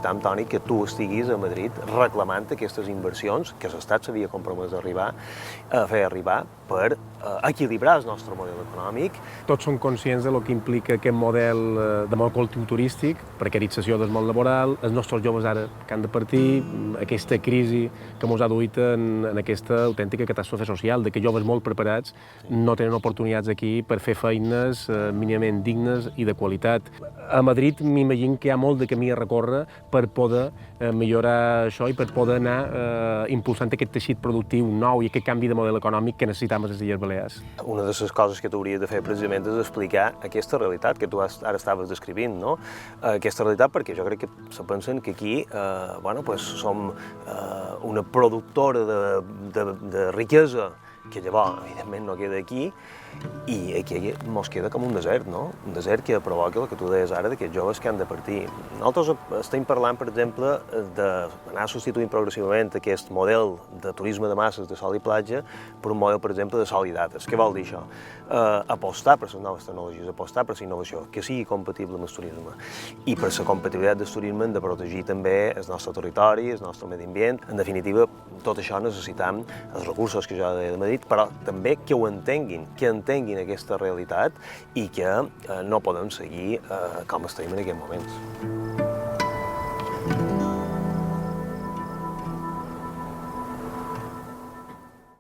necessitam, Toni, que tu estiguis a Madrid reclamant aquestes inversions que l'Estat s'havia compromès a fer arribar per equilibrar el nostre model econòmic. Tots som conscients de lo que implica aquest model de monocultiu turístic, precarització del món laboral, els nostres joves ara que han de partir, aquesta crisi que ens ha duit en aquesta autèntica catàstrofe social, de que joves molt preparats no tenen oportunitats aquí per fer feines mínimament dignes i de qualitat. A Madrid m'imagino que hi ha molt de camí a recórrer per poder millorar això i per poder anar impulsant aquest teixit productiu nou i aquest canvi de model econòmic que necessitam a les Illes Balears. Una de les coses que tu hauries de fer precisament és explicar aquesta realitat que tu ara estaves descrivint, no? Aquesta realitat perquè jo crec que se pensen que aquí som una productora de riquesa que llavors, evidentment, no queda aquí, i aquí mos queda com un desert, no? Un desert que provoca el que tu deies ara d'aquests joves que han de partir. Nosaltres estem parlant, per exemple, d'anar substituint progressivament aquest model de turisme de masses de sol i platja per un model, per exemple, de sol i dates. Què vol dir això? Apostar per les noves tecnologies, apostar per la innovació, que sigui compatible amb el turisme. I per la compatibilitat del turisme hem de protegir també el nostre territori, el nostre medi ambient. En definitiva, tot això necessitam els recursos que jo deia de Madrid, però també que ho entenguin, que entenguin aquesta realitat i que no podem seguir com estem en aquests moments.